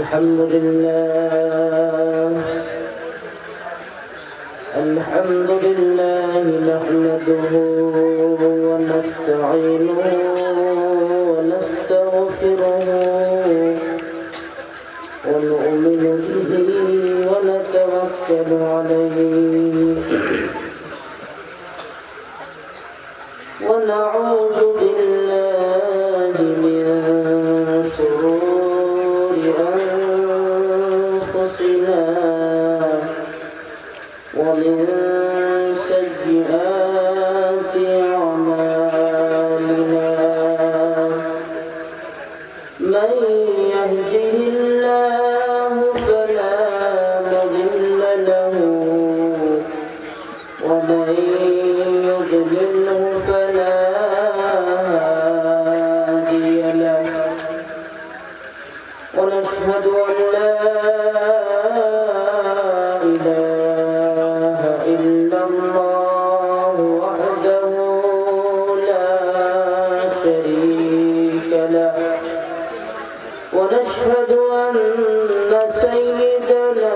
الحمد لله نحمده ونستعينه ونستغفره ونؤمن به ونتوكل عليه ونعوذ بالله من شرور أنفسنا ومن سيئات أعمالنا من يهده الله فلا مضل له ومن يضلله فلا هادي له ونشهد أن لا إله إلا الله وحده لا شريك له ونشهد أن سيدنا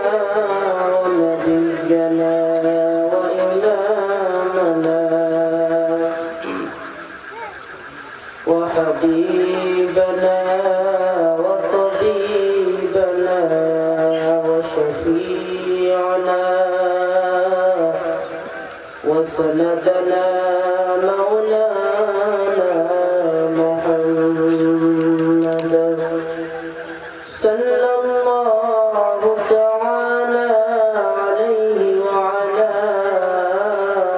ونبينا وإمامنا وحبيبنا وطبيبنا وشفيعنا وسندنا مولانا محمد صلى الله تعالى عليه وعلى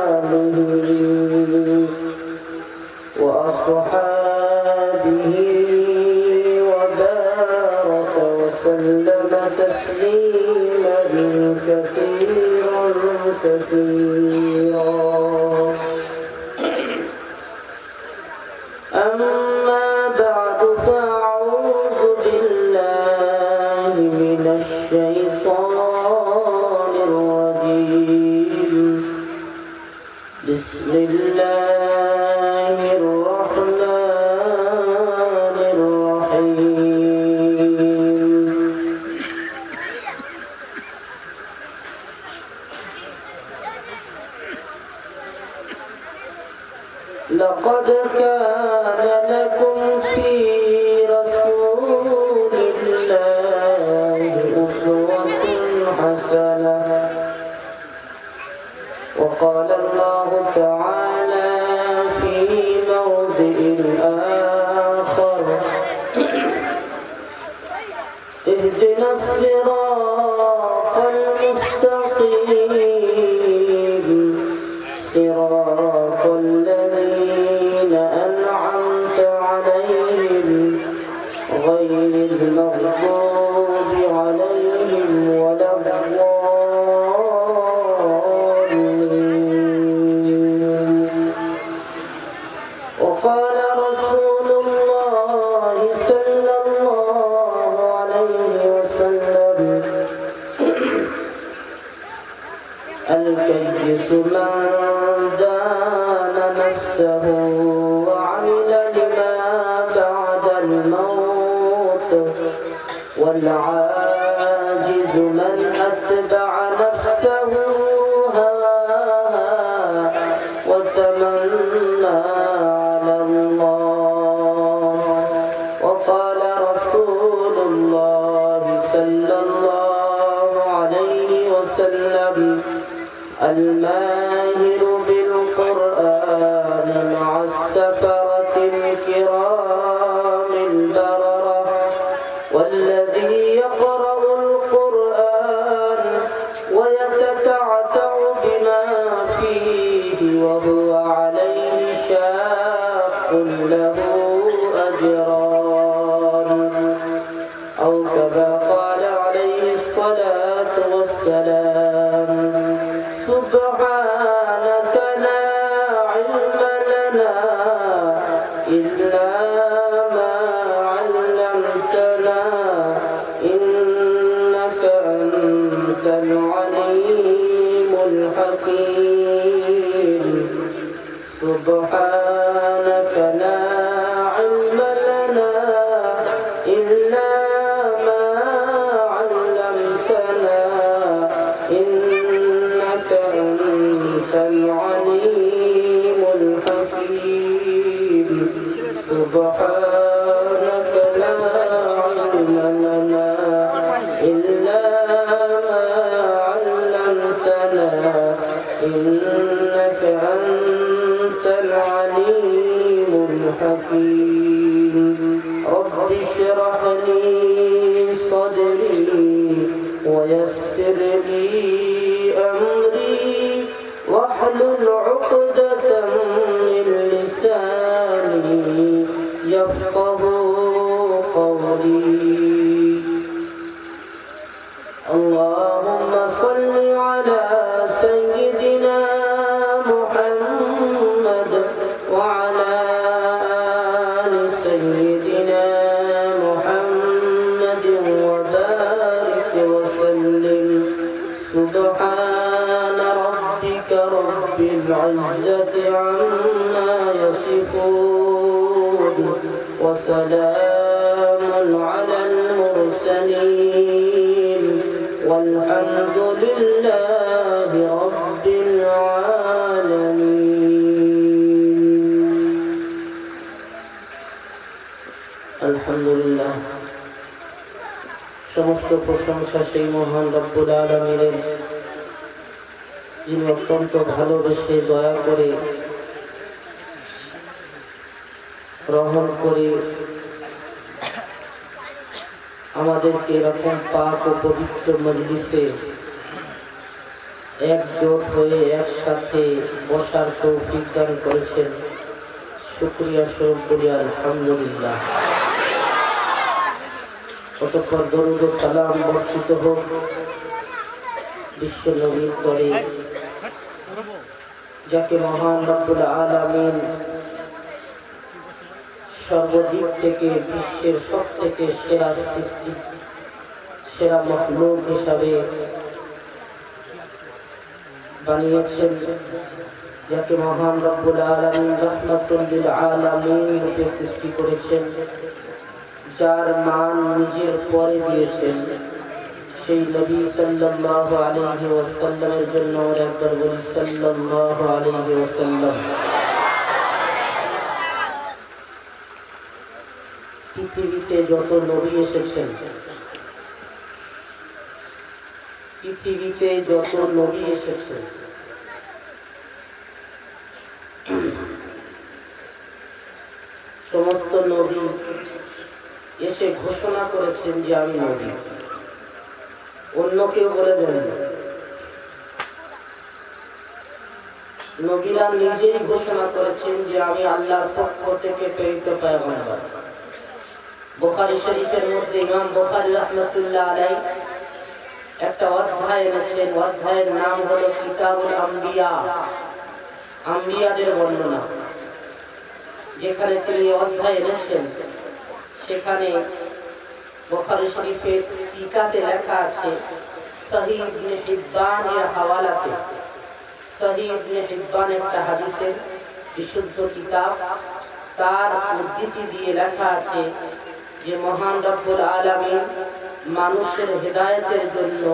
آله وأصحابه وبارك وسلم تسليما كثيرا كثيرا أما بعد فأعوذ بالله من الشيطان الرجيم بسم الله الرحمن الرحيم لقد كان لكم في رسول الله أسوة حسنة وقال الله تعالى في موضع آخر اهدنا الصراط المستقيم صراط الذين أنعمت عليهم غير المغضوب عليهم ولا الضالين وقال رسول الله صلى الله عليه وسلم الكيس من دان نفسه وعمل لما بعد الموت والعاجز من أتبع نفسه هواها وتمنى على الله وقال رسول الله صلى الله عليه وسلم الماهر بالقرآن مع السفرة الكرام البررة والذي يقرأ القرآن ويتتعتع بما فيه وهو عليه شاق له أجران أو كما قال عليه الصلاة والسلام سبحانك لا علم لنا إلا ما علمتنا إنك أنت العليم الحكيم سبحانك لا علم لنا إلا ما إلا ما علمتنا إنك أنت العليم الحكيم رب اشرح لي صدري ويسر لي أمري واحلل عقدة من لساني يفقه قولي اللهم صل على سيدنا محمد وعلى آل سيدنا محمد وبارك وسلم سبحان ربك رب العزة عما يصفون وسلام على المرسلين والحمد لله رب العالمين الحمد لله সমস্ত প্রশংসা সেই মহান রব্বুল আলামিনের যিনি অত্যন্ত ভালোবেসে দয়া করে রহম করে আমাদেরকে এরকম পাক ও পবিত্র মজলিসে একজোট হয়ে একসাথে বসার তৌফিক দান করেছেন। শুকরিয়া স্বরূপ করি আলহামদুলিল্লাহ। কতক্ষণ দরুদ ও সালাম বর্ষিত হোক বিশ্ব নবীর করে, যাকে মহান রব্বুল আলামিন সর্বদিক থেকে বিশ্বের সব থেকে সেরা সৃষ্টি, সেরা মখলুক হিসাবে বানিয়েছেন, যাকে মহান রব্বুল আলামিন রাহমাতুল লিল আলামিন রূপে সৃষ্টি করেছেন, যার মান নিজের পরে দিয়েছেন, সেই নবী সাল্লাল্লাহু আলাইহি ওয়াসাল্লামের জন্য একবার বলি সাল্লাল্লাহু আলাইহি ওয়াসাল্লাম। পৃথিবীতে যত নবী এসেছেন, পৃথিবীতে যত নবী এসেছেন, সমস্ত নবী এসে ঘোষণা করেছেন যে আমি নবী। অন্য কেউ বলে দেন, নবীরা নিজেই ঘোষণা করেছেন যে আমি আল্লাহর পক্ষ থেকে প্রেরিত পয়গম্বর। বুখারী শরীফের মধ্যে ইমাম বুখারী রাহমাতুল্লাহ আলাইহি একটা অধ্যায় এনেছেন। অধ্যায়ের নাম হলো কিতাবুল আম্বিয়া, আম্বিয়াদের বর্ণনা। যেখানে তিনি অধ্যায় এনেছেন সেখানে বুখারী শরীফের টিকাতে লেখা আছে সহিহ ইবনে হিব্বান এর হাওয়ালাতে। সহিহ ইবনে হিব্বান একটা হাদিসের বিশুদ্ধ কিতাব, তার উদ্ধৃতি দিয়ে লেখা আছে যে মহান রব্বুল আলামিন মানুষের হেদায়েতের জন্য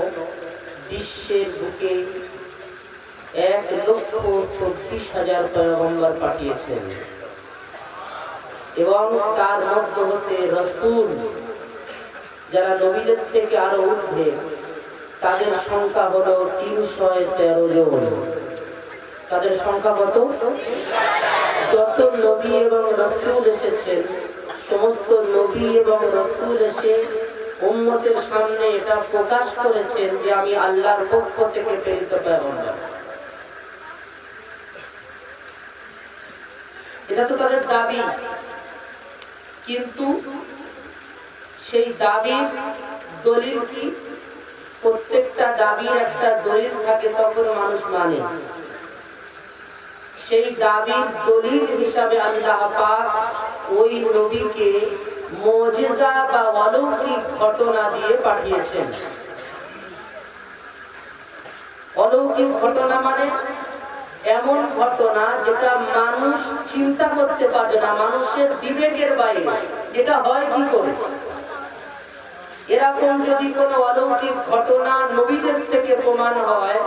বিশ্বের বুকে 1,24,000 পয়গম্বর পাঠিয়েছেন এবং তার মধ্য হতে রাসূল যারা নবীদের থেকে আরো ঊর্ধ্বে, তাদের সংখ্যা হলো 313 জন। তাদের সংখ্যা কত? যত নবী এবং রাসূল এসেছেন, সমস্ত নবী এবং রাসূল এসে উম্মতের সামনে এটা প্রকাশ করেছেন যে আমি আল্লাহর পক্ষ থেকে প্রেরিত পয়গম্বর। এটা তো তাদের দাবি, কিন্তু সেই দাবির দলিল কি? প্রত্যেকটা দাবির একটা দলিল থাকে, তখন মানুষ মানে। সেই দাবির দলিল হিসাবে আল্লাহ পাক ওই নবীকে মুজিজা বা অলৌকিক ঘটনা দিয়ে পাঠিয়েছেন। অলৌকিক ঘটনা মানে এমন ঘটনা যেটা মানুষ চিন্তা করতে পারবে না, মানুষের বিবেকের বাইরে, যেটা হয় কি করে। এরকম যদি কোনো অলৌকিক ঘটনা নবীদের থেকে প্রমাণ হয়,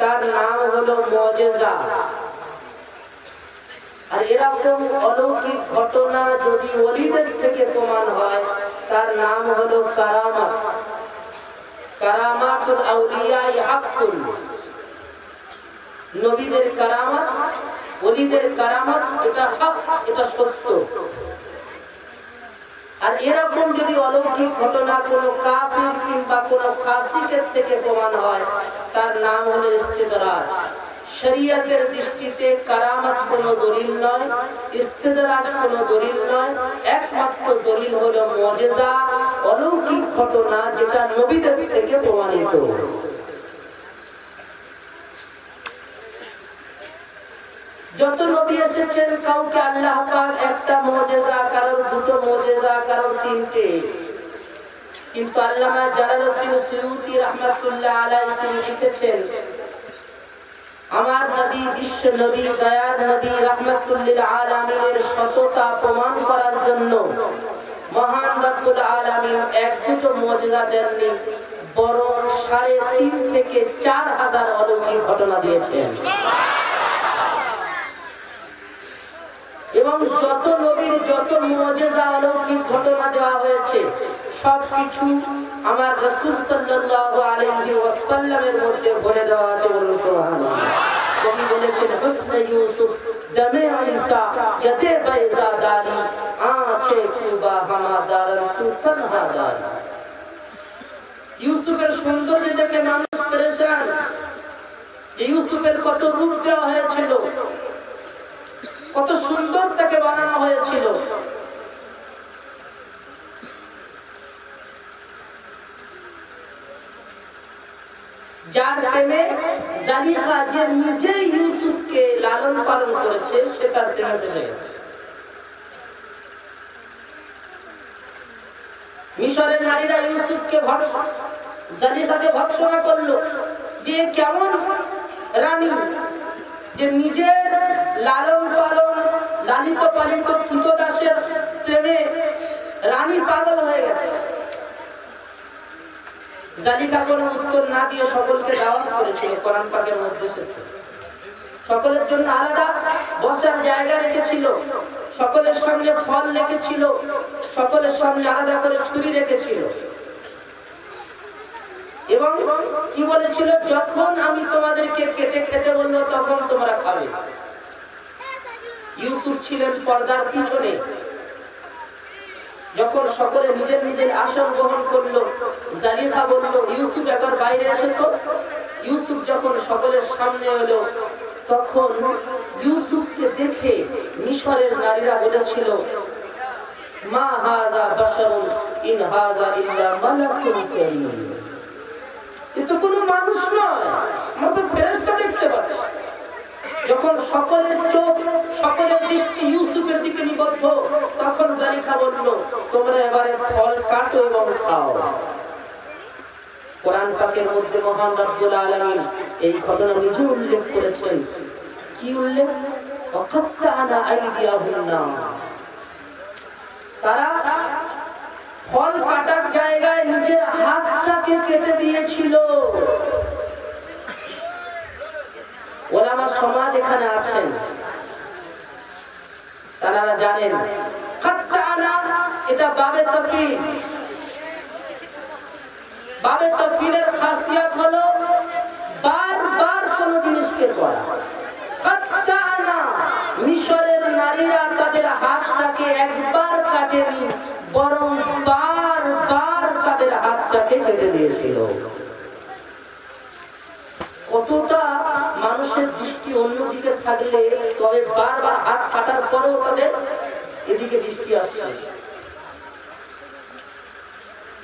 তার নাম হলো মুজিজা। আর এরকম অলৌকিক ঘটনা যদি ওলিদের থেকে প্রমাণ হয়, তার নাম হলো কারামাত। কারামাতুল আউলিয়া হাক্কুন, নবীদের কারামত, ওলিদের কারামত, এটা হক, এটা সত্য। আর এরকম যদি অলৌকিক ঘটনা কোন কাফির কিংবা কোন ফাসিকের থেকে প্রমাণ হয়, তার নাম হলো ইস্তেদরাজ। শরীয়তের দৃষ্টিতে কারামত কোনো দলিল নয়, ইস্তেদরাজ কোনো দলিল নয়, একমাত্র দলিল হলো মুজিজা, অলৌকিক ঘটনা যেটা নবীদের থেকে প্রমাণিত। যত নবী এসেছেন কাউকে আল্লাহ পাক একটা মুজিজা, কারোর দুটো মুজিজা, কারোর তিনটে। কিন্তু আল্লামা জালালউদ্দিন সুয়ুতী রাহমাতুল্লাহ আলাইহি তিনি লিখেছেন, আমার নবী, বিশ্ব নবী, দয়ার নবী, রাহমাতুল লিল আলামিনের সততা প্রমাণ করার জন্য মহান রব্বুল আলামিন এক দুটো মুজিজা দেননি, বরং ৩.৫ থেকে ৪,০০০ অলৌকিক ঘটনা দিয়েছেন। এবং যত নবীর যত মুজিজা অলৌকিক ঘটনা দেওয়া হয়েছে সবকিছু আমার রাসূল সাল্লাল্লাহু আলাইহি ওয়াসাল্লামের মধ্যে ভরে দেওয়া আছে। বলুন সুবহানাল্লাহ। কবি বলেছেন, হুসনে ইউসুফ দমে ঈসা ইয়াতে বাইজাদারি আঁচে কুবা হামাদারন তু তনহা দারি। ইউসুফের সৌন্দর্য দেখে মানুষ পেরেশান। ইউসুফের কত রূপ দেওয়া হয়েছিল, কত সুন্দর তাকে বানানো হয়েছিল। যার প্রেমে জালিখা, যে নিজে ইউসুফকে লালন পালন করেছে, সে তার প্রেমে ফেসে গেছে। মিশরের নারীরা ইউসুফকে জালিখাকে ভৎসনা করলো, যে কেমন রানী, যে নিজের লালন পালন, লালিত পালিত কৃতদাসের প্রেমে রানী পাগল হয়ে গেছে। জালিকা কোনো উত্তর না দিয়ে সকলকে দাওয়াত করেছিল। কোরআন পাকের মধ্যে এসেছে, সকলের জন্য আলাদা বসার জায়গা রেখেছিল, সকলের সামনে ফল রেখেছিল, সকলের সামনে আলাদা করে ছুরি রেখেছিল। এবং কি বলেছিল, যখন আমি তোমাদেরকে কেটে খেতে বলবো তখন তোমরা খাবে। ইউসুফ ছিলেন পর্দার পিছনে। যখন সকলে নিজের নিজের আসন গ্রহণ করলো, জালিখা বলল, ইউসুফ একবার বাইরে এসে তো। ইউসুফ যখন সকলের সামনে এলো, তখন ইউসুফকে দেখে মিশরের নারীরা বলেছিল, মা হাযা বাশারুন ইন হাযা ইল্লা মালাকুন কারীম। এ তো কোনো মানুষ নয়, আমরা তো ফেরেশতা দেখতে পাচ্ছি। যখন সকলের চোখ, সকলের দৃষ্টি ইউসুফের দিকে নিবদ্ধ, তখন জালিখা বলল, তোমরা এবারে ফল কাটো এবং খাও। কোরআন পাকের মধ্যে মহান রব্বুল আলামিন এই ঘটনা নিজে উল্লেখ করেছেন। কি উল্লেখ? ওয়াকাত্তানা আইদিয়াহুন্না। তারা ফল কাটার জায়গায় নিজের হাতটাকে কেটে দিয়েছিল। ওলামা সমাজ এখানে আছেন, তারা জানেন কাত্তানা এটা বাবে তাফসীর। বাবে তাফসীরের খাসিয়াত হলো বারবার কোন জিনিসকে করা। কাত্তানা, মিশরের নারীরা তাদের হাতটাকে একবার কাটেনি, বরং বারবার তাদের হাতটাকে কেটে দিয়েছিল। কতটা মানুষের দৃষ্টি অন্যদিকে থাকলে, তবে বারবার হাত কাটার পরেও তাদের এদিকে দৃষ্টি আসছে।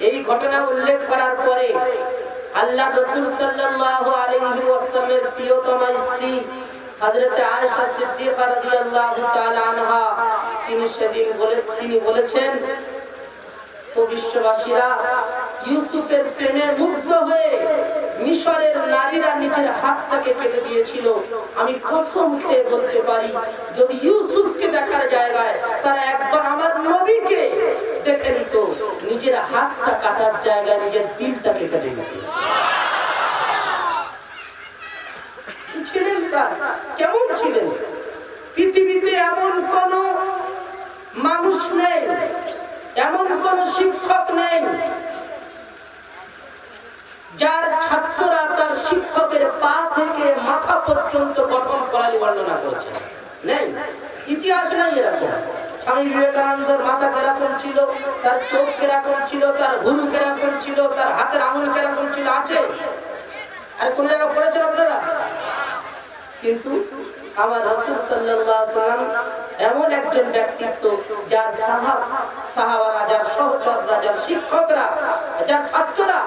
এই ঘটনা উল্লেখ করার পরে আল্লাহ রাসূল সাল্লাল্লাহু আলাইহি ওয়াসাল্লামের প্রিয়তমা স্ত্রী হযরত আয়েশা সিদ্দিকা রাদিয়াল্লাহু তাআলা আনহা তিনি বলেছেন, ও বিশ্ববাসীরা, ইউসুফের প্রেমে মুগ্ধ হয়ে মিশরের নারীরা নিজের হাতটাকে কেটে দিয়েছিল। আমি কসম খেয়ে বলতে পারি, যদি ইউসুফকে দেখার জায়গায় তারা একবার আমার নবীকে দেখে নিত, নিজের হাতটা কাটার জায়গায় নিজের দিলটাকে কেটে নিত। ছিলেন তার, কেমন ছিলেন? পৃথিবীতে এমন কোন মানুষ নেই, এমন কোন শিক্ষক নেই যার ছাত্ররা তার শিক্ষকের পা থেকে মাথা পর্যন্ত গঠন প্রণালী বর্ণনা করেছে। নেই, ইতিহাস নাই এরকম। স্বামী বিবেকানন্দের মাথা কেরকম ছিল, তার চোখ কেরকম ছিল, তার ভুরু কেরকম ছিল, তার হাতের আঙুল কেরকম ছিল, আছে? আর কোন জায়গায় পড়েছেন আপনারা? কিন্তু আমার রাসূল সাল্লাল্লাহু আলাইহি ওয়াসাল্লাম এমন একজন ব্যক্তিত্ব, যার সাহাবারা, যার সহচররা, যার শিক্ষকরা, যার ছাত্ররা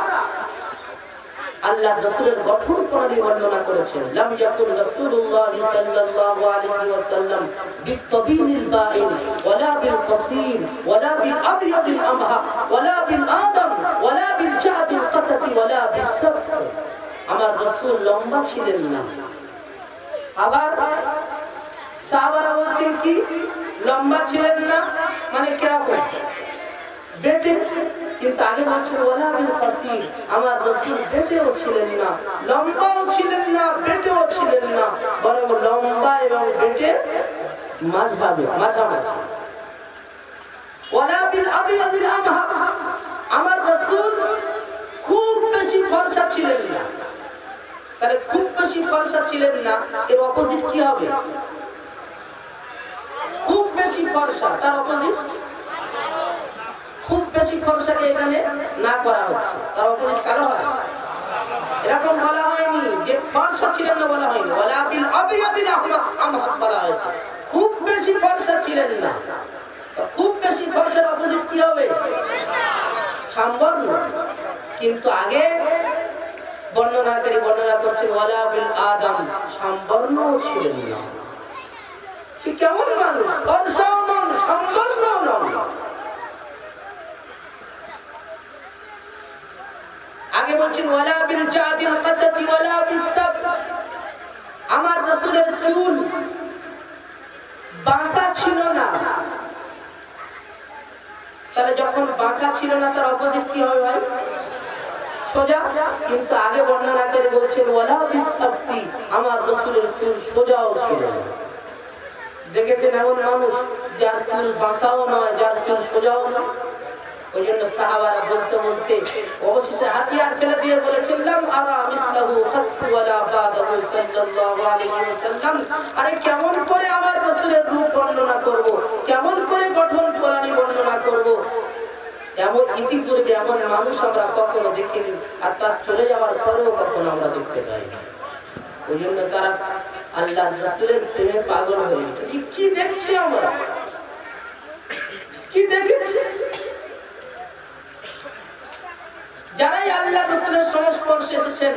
আল্লাহ রাসূলের গঠন প্রণালী বর্ণনা করেছেন। লাম ইয়াকুন রাসূলুল্লাহ সাল্লাল্লাহু আলাইহি ওয়াসাল্লাম বিত-তাবিনিল বাঈন ওয়ালা বিল কসীর ওয়ালা বিল আবয়াদিল আমহা ওয়ালা বিল আদম ওয়ালা বিল জাদিল কাতাতি ওয়ালা বিস-সাbt। আমার রাসূল লম্বা ছিলেন না। আবার সাহাবারা বলছেন কি লম্বা ছিলেন না, মানে কিরকম? বেটে। কিন্তু আগে বলছেন ওয়ালা বিল কসীর, আমার রাসূল বেটেও ছিলেন না, লম্বাও ছিলেন না, বেটেও ছিলেন না, বরং লম্বা এবং বেটে মাঝামাঝি। ওয়ালা বিল আবয়াদিল আমহা, আমার রাসূল খুব বেশি ফর্সা ছিলেন না। তাহলে খুব বেশি ফর্সা ছিলেন না, এর অপোজিট কি হবে? খুব বেশি ফর্সা, তার অপোজিট খুব বেশি ফর্সাকে এখানে না করা হচ্ছে, তার অপোজিট কালো হয়। এরকম বলা হয়নি যে ফর্সা ছিলেন না, বলা হয়নি। ওয়ালা বিল আবয়াদিল আমহা বলা হয়েছে, খুব বেশি ফর্সা ছিলেন না। খুব বেশি ফর্সার অপোজিট কি হবে? সামবর্ণ। কিন্তু আগে বর্ণনাকারী বর্ণনা করছেন ওয়ালা বিল আদম, সামবর্ণও ছিলেন না। সে কেমন মানুষ? ফর্সাও নন, সামবর্ণও নন। আগে বলছেন ওয়ালা বিল জাদিল কাতাতি ওয়ালা বিস-সাbt, আমার রাসূলের চুল বাঁকা ছিল না। তাহলে যখন বাঁকা ছিল না, তার অপোজিট কি হবে ভাই? সোজা। কিন্তু আগে বর্ণনা করে বলছেন ওয়ালা বিস-সাবতি, আমার রাসূলের চুল সোজাও ছিল না। দেখেছেন এমন মানুষ যার চুল বাঁকাও নয়, যার চুল সোজাও নয়? ওই জন্য সাহাবারা বলতে বলতে অবশেষে হাতিয়ার ফেলে দিয়ে বলেছিলাম আরা মিসলাহু কাত্তু ওয়ালা বাদাহু সাল্লাল্লাহু আলাইহি ওয়াসাল্লাম। আরে কেমন করে আমার রাসূলের রূপ বর্ণনা করব, কেমন করে গঠন প্রণালী বর্ণনা করব? এমন ইতিপূর্বে এমন মানুষ আমরা কখনো দেখিনি, আর তার চলে যাওয়ার পরেও কখনো আমরা দেখতে পাই না। ওই জন্য তারা আল্লাহ রাসূলের প্রেমে পাগল হয়ে গেছে। কি দেখছি আমরা, কি দেখেছি? যারাই আল্লাহ রাসূলের সংস্পর্শে এসেছেন,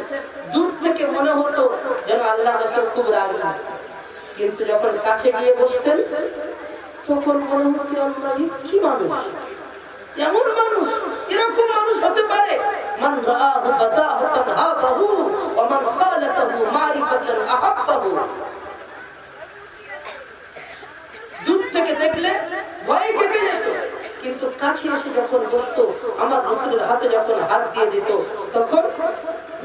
দূর থেকে মনে হতো যেন আল্লাহ রাসূল খুব রাগী, কিন্তু যখন কাছে গিয়ে বসতেন তখন মনে হতো আল্লাহ কি মানুষ, এমন মানুষ, এরকম মানুষ হতে পারে। মান রাআহু বাদাহাতান হাবাহু ওয়া মান খালাতাহু মারিফাতান আহাব্বাহু। দূর থেকে দেখলে ভয় কেঁপে যেত, কিন্তু কাছে এসে যখন বসতো, আমার রাসূলের হাতে যখন হাত দিয়ে দিত, তখন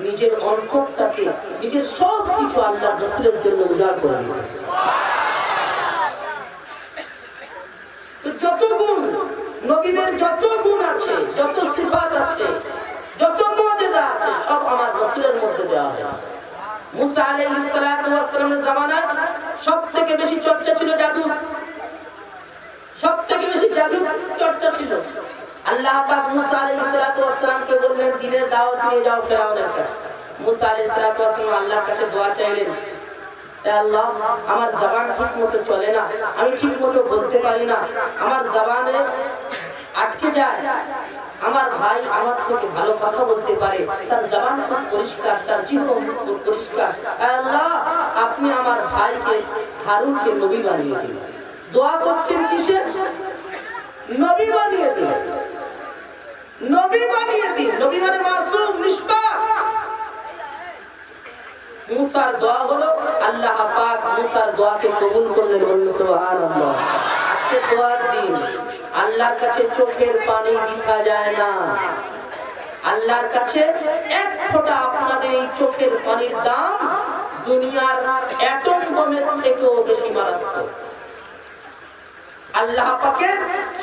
নিজের অন্তরটাকে, নিজের সব কিছু আল্লাহ রাসূলের জন্য উজাড় করে দিত। তো যত গুণ নবীদের, যত গুণ আছে, যত সিফাত আছে, যত মুজিজা আছে, সব আমার রাসূলের মধ্যে দেওয়া হয়েছে। মুসা আলাইহিস সালাতু ওয়াস সালামের জামানায় সবথেকে বেশি চর্চা ছিল জাদু, সবথেকে বেশি জাদু চর্চা ছিল। আল্লাহ পাক মুসা আলাইহিস সালাতু ওয়াস সালামকে বললেন দ্বীনের দাওয়াত নিয়ে যাও ফিরআউনের কাছে। মুসা আলাইহিস সালাতু ওয়াস সালাম আল্লাহর কাছে দোয়া চাইলেন, হে আল্লাহ, আমার জবান ঠিকমতো চলে না, আমি ঠিকমতো বলতে পারি না, আমার জবানে আটকে যায়। আমার ভাই আমার থেকে ভালো কথা বলতে পারে, তার জবান খুব পরিষ্কার, তার জিহ্বা খুব পরিষ্কার। হে আল্লাহ, আপনি আমার ভাইকে হারুনকে নবী বানিয়ে দিন। দোয়া করছেন কিসের? নবী বানিয়ে দিন, নবী বানিয়ে দিন। নবী মানে মাসুম, নিষ্পাপ। মুসার দোয়া হলো, আল্লাহ পাক মুসার দোয়াকে কবুল করলেন। বলুন সুবহানাল্লাহ। আজকে দোয়ার দিন, আল্লাহর কাছে চোখের পানি দেখা যায় না। আল্লাহর কাছে এক ফোঁটা আপনাদের এই চোখের পানির দাম দুনিয়ার অ্যাটম বোমের থেকেও বেশি মারাত্মক। আল্লাহ পাকের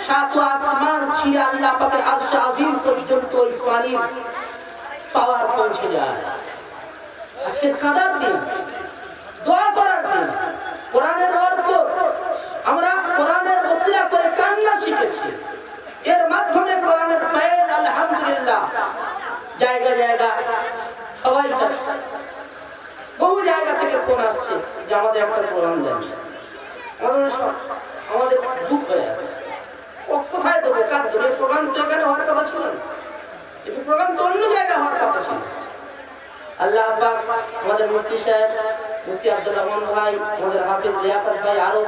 সাত আসমান ছিঁড়ে আল্লাহ পাকের আরশ আজিম পর্যন্ত ওই পানির পাওয়ার পৌঁছে যায়। আজকে কাঁদার দিন, দোয়া করার দিন। কোরআনের বরকত, আমরা কোরআনের ওসিলা করে কান্না শিখেছি, এর মাধ্যমে কোরআনের ফয়েজ আলহামদুলিল্লাহ জায়গা জায়গা সবাই যাচ্ছে। বহু জায়গা থেকে ফোন আসছে যে আমাদের একটা প্রোগ্রাম দেন। আমাদের দুঃখ হয়ে আছে, কোথায় দেবো, কার দেবো? প্রোগ্রাম তো এখানে হওয়ার কথা ছিল না, কিন্তু প্রোগ্রাম তো অন্য জায়গায় হওয়ার কথা ছিল। আল্লাহ পাক আমাদের মুফতি সাহেব, মুফতি আব্দুর রহমান ভাই, আমাদের হাফিজ লিয়াকত ভাই, আরো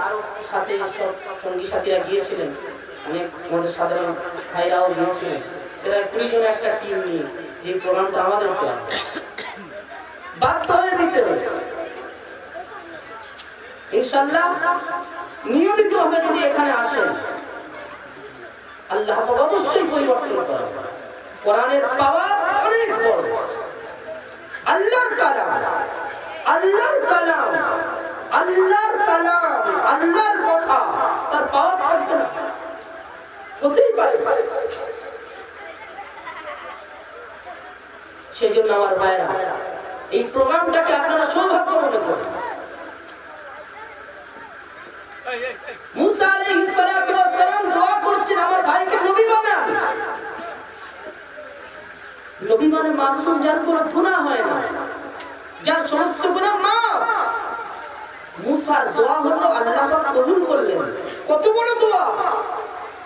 সাথে সব সঙ্গী সাথীরা গিয়েছিলেন, অনেক আমাদের সাধারণ ভাইরাও গিয়েছিলেন। এরা 20 জনের একটা টিম নিয়ে যে প্রোগ্রামটা আমাদের বাধ্য হয়ে দিতে হবে। ইনশাআল্লাহ নিয়মিত ভাবে যদি এখানে আসেন, আল্লাহ অবশ্যই পরিবর্তন করবেন। কোরআনের পাওয়ার অনেক বড়। আল্লাহর কালাম, আল্লাহর কালাম, আল্লাহর কালাম, আল্লাহর কথা, তার পাওয়ার থাকবে না, হতেই পারে। সেই জন্য আমার ভাইরা, এই প্রোগ্রামটাকে আপনারা সৌভাগ্য মনে করেন। মুসা আলাইহিস সালাতু ওয়াস সালাম দোয়া করছেন আমার ভাইকে নবী বানান। নবী মানে মাসুম, যার কোনো গুনাহ হয় না, যার সমস্ত গুনাহ মাফ। মুসার দোয়া হলো আল্লাহ পাক কবুল করলেন। কত বড় দোয়া!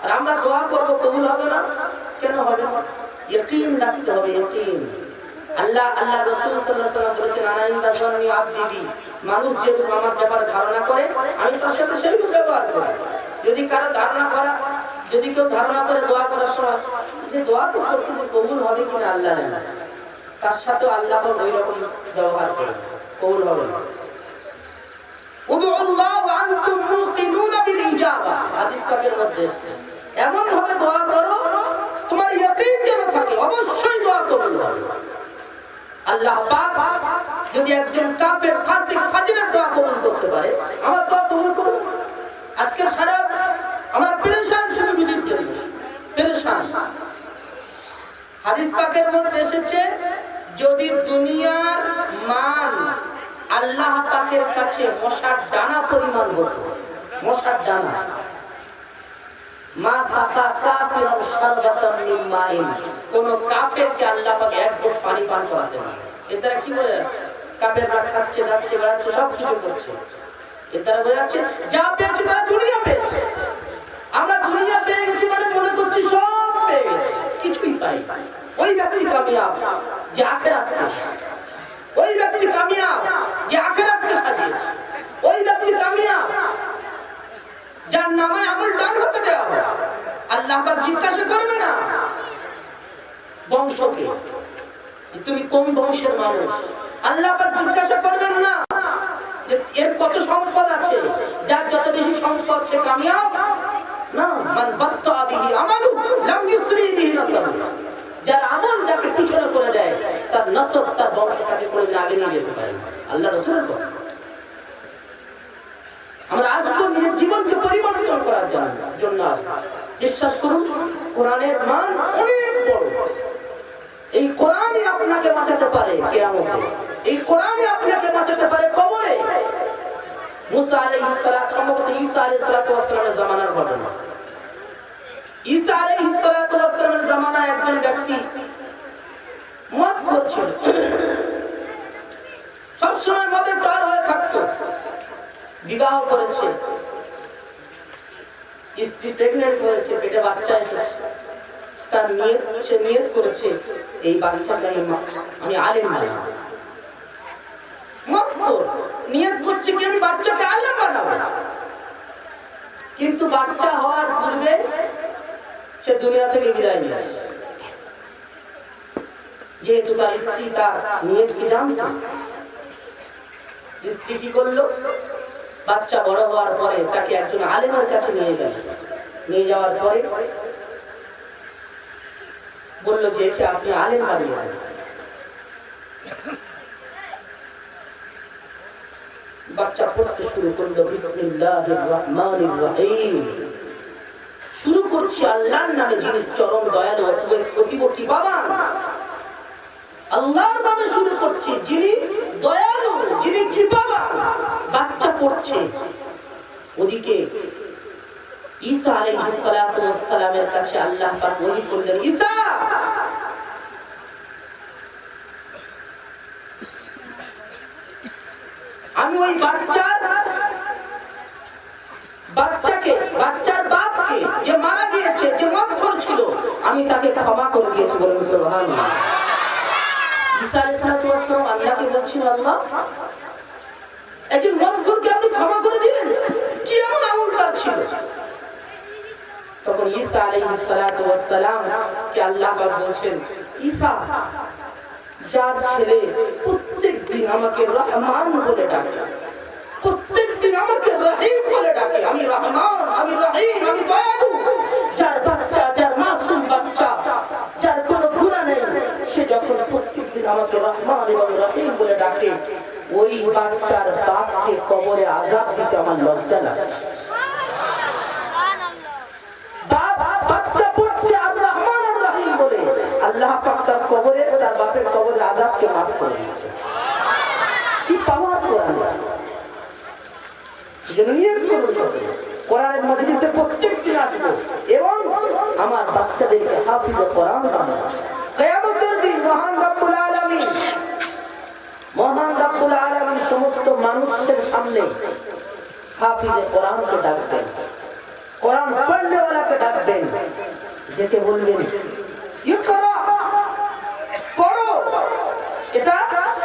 আর আমরা দোয়া করব, কবুল হবে না কেন? হবে না, ইয়াকিন রাখতে হবে, ইয়াকিন। আল্লাহ রাসূল সাল্লাল্লাহু আলাইহি ওয়াসাল্লাম বলেছেন, আনা ইনদা যান্নি আবদি বি, মানুষ যেরকম আমার ব্যাপারে ধারণা করে আমি তার সাথে সেইরকম ব্যবহার করি। যদি কারো ধারণা করা, যদি কেউ ধারণা করে দোয়া করার সময় যে দোয়া তো করতে কবুল হবে কিনা আল্লাহ জানে, তার সাথে আল্লাহ ওই রকম ব্যবহার করে, কবুল হবে না। উদুল্লাহ ওয়া আনতুম মুকিনুনা বিল ইজাবা, হাদিস পাকের মধ্যে এমন ভাবে দোয়া করো তোমার ইয়াকিন যেন থাকে, অবশ্যই দোয়া কবুল হবে। আল্লাহ পাক যদি একজন কাফের, ফাসিক, ফাজিরের দোয়া কবুল করতে পারে, আমার দোয়া কবুল করুন। আজকে সারা আমরা পেরেশান, শুধু রুজির জন্য পেরেশান। হাদিস পাকের মধ্যে এসেছে, যদি দুনিয়ার মান আল্লাহ পাকের কাছে মশার দানা পরিমাণ হতো, মশার দানা, মা সাকা কাফিরুন শারবাতাম মিন মাইন, কোন কাফেরকে আল্লাহ পাক এক ঘট পানি পান করাতে না। এর দ্বারা কি বোঝা যাচ্ছে? কাফেররা খাচ্ছে, যাচ্ছে, বেড়াচ্ছে, সব কিছু করছে। এর দ্বারা বোঝা যাচ্ছে যা পেয়েছে তারা দুনিয়া পেয়েছে। আমরা দুনিয়া পেয়ে গেছি মানে মনে করছি সব পেয়ে গেছি, কিছুই পাই। ওই ব্যক্তি কামিয়াব যে আখিরাত পেয়েছে, ওই ব্যক্তি কামিয়াব যে আখিরাতকে সাজিয়েছে, ওই ব্যক্তি কামিয়াব যার নামে আমল দান হতে দেওয়া হয়। আল্লাহ পাক জিজ্ঞাসা করবে না বংশকে, তুমি কোন বংশের মানুষ। আল্লাহ পাক জিজ্ঞাসা করবেন না যে এর কত সম্পদ আছে, যার যত বেশি সম্পদ সে কামিয়াব না। মান বাত্তা বিহি আমালু লাম ইসরি বিহি নাসাব, যার আমল যাকে পিছনে করে দেয় তার নসব, তার বংশ তাকে করে আগে নিয়ে যেতে পারে। আল্লাহ রাসূলের কথা। আমরা আসবো নিজের জীবনকে পরিবর্তন করার জন্য। বিশ্বাস করুন, কোরআনের মান অনেক বড়। এই কোরআনই আপনাকে বাঁচাতে পারে কিয়ামতে, এই কোরআনই আপনাকে বাঁচাতে পারে কবরে। মুসা আলাইহিস সালাম, সম্ভবত ঈসা আলাইহিস সালামের জামানার ঘটনা। ঈসা আলাইহিস সালামের জামানায় একজন ব্যক্তি মদ খাচ্ছিল, সবসময় মদের পার হয়ে থাকতো। বিবাহ করেছে, স্ত্রী প্রেগনেন্ট হয়েছে, পেটে বাচ্চা এসেছে। তার সে নিয়ত করেছে এই বাচ্চাকে আমি আলেম বানাবো। মদখোর নিয়ত করছে কি আমি বাচ্চাকে আলেম বানাবো। কিন্তু বাচ্চা হওয়ার পূর্বে সে দুনিয়া থেকে বিদায় নিয়ে আসে। যেহেতু তার স্ত্রী তার নিয়ত কি জানতো, স্ত্রী কি করলো, বাচ্চা বড় হওয়ার পরে তাকে একজন আলেমের কাছে নিয়ে গেল। নিয়ে যাওয়ার পরে বলল যে একে আপনি আলেম বানিয়ে দেন। বাচ্চা পড়তে শুরু করলো, বিসমিল্লাহির রহমানির রহিম, শুরু করছি আল্লাহর নামে যিনি চরম দয়ালু, অতীব কৃপাবান। করছি, যিনি দয়ালু, যিনি কৃপাবান, বাচ্চা পড়ছে। ওদিকে ঈসা আলাইহিস সালাতু ওয়াস সালামের কাছে আল্লাহ পাক ওহী করলেন, ঈসা আমি ওই বাচ্চার বাপকে যে মারা গিয়েছে, যে মক্খর ছিল, আমি তাকে ক্ষমা করে দিয়েছি। বলেন সুবহানাল্লাহ। ঈসা আলাইহিস সালাতু ওয়াস সালাম আল্লাহকে বলছেন, আল্লাহ একজন মক্খরকে আপনি ক্ষমা করে দিলেন, কি এমন আমল তার ছিল? তখন ঈসা আলাইহিস সালাতু ওয়াস সালাম কে আল্লাহ পাক বলছেন, ঈসা যার ছেলে প্রত্যেকদিন আমাকে রহমান বলে ডাকে, প্রত্যেকদিন আমাকে রহিম বলে ডাকে, আমি রহমান, আমি রহিম, আমি দয়ালু, যার বাচ্চা, যার মাসুম বাচ্চা, যার কোনো গুনাহ নেই, সে যখন প্রত্যেকদিন আমাকে রহমান এবং রহিম বলে ডাকে, ওই বাচ্চার বাপকে কবরে আযাব দিতে আমার লজ্জা লাগে। আল্লাহ পাক তার কবরে, তার বাপের কবরে আযাবকে মাফ করে দিয়েছে। কি পাওয়ার কোরআন! কোরআনের মজলিসে প্রত্যেকদিন আসবে এবং আমার বাচ্চাদেরকে হাফিজে কোরআন বানাবো। কিয়ামতের দিন মহান রব্বুল আলামিন সমস্ত মানুষের সামনে হাফিজে কোরআনকে ডাকবেন, কোরআন পড়নেওয়ালাকে ডাকবেন, যেতে বলবেন এটা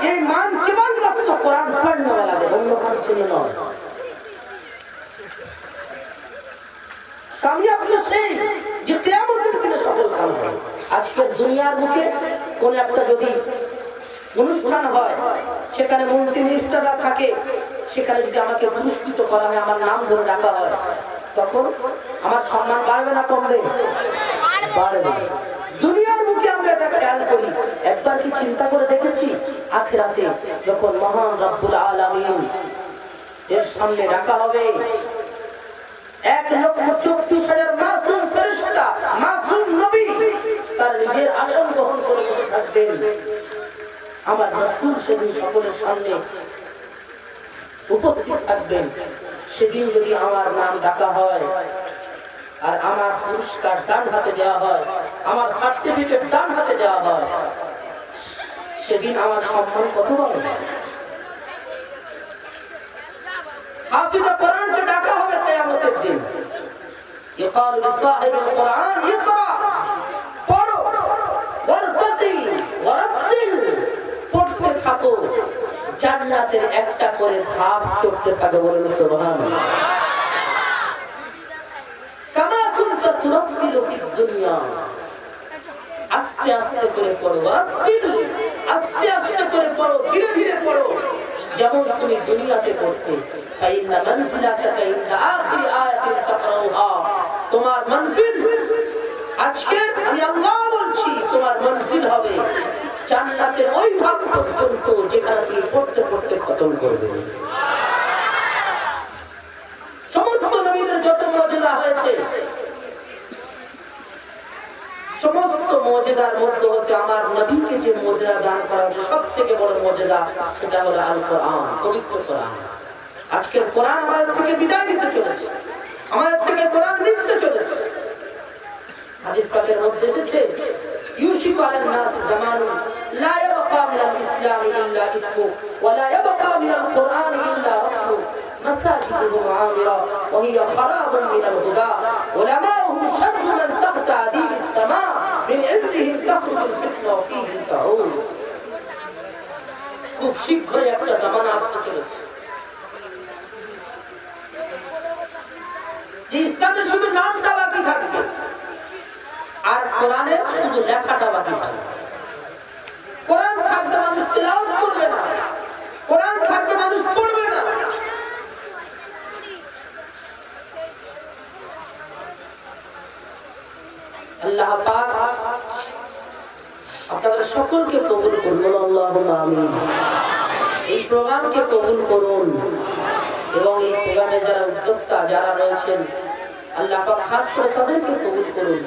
এই মান কেবলমাত্র কোরআন পড়নেওয়ালাদের, অন্য কারোর জন্য নয়। কামিয়াব তো সেই যে কিয়ামতের দিনে সফল হবে। আজকের দুনিয়ার মুখে কোন একটা যদি অনুষ্ঠান হয়, সেখানে মন্ত্রী মিনিস্টাররা থাকে, সেখানে যদি আমাকে পুরস্কৃত করা হয়, আমার নাম ধরে ডাকা হয়, তখন আমার সম্মান বাড়বে না কমবে? বাড়বে। দুনিয়ার মুখে আমরা এটা খেয়াল করি, একবার কি চিন্তা করে দেখেছি আখিরাতে যখন মহান রব্বুল আলামিন এর সামনে ডাকা হবে, 1,34,000 মাসুম ফেরেশতা, মাসুম নবী তার নিজের আসন গ্রহণ করে বসে থাকবেন। আমার রাসূল সেদিন সকলের সামনে উপস্থিত থাকবেন। সেদিন যদি আমার নাম ডাকা হয় আর আমার পুরস্কার ডান হাতে দেওয়া হয়, আমার সার্টিফিকেট ডান হাতে দেওয়া হয়, সেদিন আমার সম্মান কত হবে? হাফিজে কোরআনকে ডাকা হবে কিয়ামতের দিন। ইকালু লিসাহিবিল কোরআন ইকরা, পড়ো, ওয়ারতাকি ওয়ারাতিল, পড়তে থাকো, জান্নাতের একটা করে ধাপ চড়তে থাকো। বলেন সুবহানাল্লাহ। কামা কুনতা তুরাতিলু ফিদ দুনিয়া, আস্তে আস্তে করে পড়ো, ওয়ারাতিল, আস্তে আস্তে করে পড়ো, ধীরে ধীরে পড়ো, যেমন তুমি দুনিয়াতে পড়তে। ফাইন্না মানজিলাতাকা ইনদা আখিরি আয়াতিন তাকরাউহা, তোমার মঞ্জিল আজকে আমি আল্লাহ বলছি, তোমার মঞ্জিল হবে জান্নাতের ওই ভাগ পর্যন্ত যেখানে তুমি পড়তে পড়তে খতম করবে। সমস্ত নবীদের যত মুজিজা হয়েছে, সমস্ত মুজিজার মধ্যে হতে আমার নবীকে যে মুজিজা দান করা হয়েছে, সবথেকে বড় মুজিজা সেটা হলো আল কোরআন, পবিত্র কোরআন। আজকের কোরআন আমাদের থেকে বিদায় নিতে চলেছে, আমাদের থেকে কোরআন নিতে চলেছে। হাদিস পাকের মধ্যে এসেছে, ইউশিকু আলান নাস জামানুন লা ইয়াবকা মিনাল ইসলাম ইল্লা ইসমু ওয়া লা ইয়াবকা মিনাল কোরআন ইল্লা রাসূল, মাসাজিদুহু আমিরা ওয়া হিয়া খারাবুন মিনাল হুদা, উলামাউহুম শাররু মান তাহতা আদিবিস সামা মিন ইনদিহিম তাখরুজুল ফিতনা ওয়া ফীহিম তাউল। খুব শীঘ্রই একটা জামানা আসতে চলেছে যে ইসলামের শুধু নামটা বাকি থাকবে আর কোরআনের শুধু লেখাটা বাকি থাকবে। কোরআন থাকবে, মানুষ তিলাওয়াত করবে না, কোরআন থাকবে, মানুষ পড়বে না। আল্লাহ পাক আপনাদের সকলকে কবুল করুন, আল্লাহুম্মা আমিন। এই প্রোগ্রামকে কবুল করুন এবং এই প্রোগ্রামে যারা উদ্যোক্তা যারা রয়েছেন, আল্লাহ পাক খাস করে তাদেরকে কবুল করুন।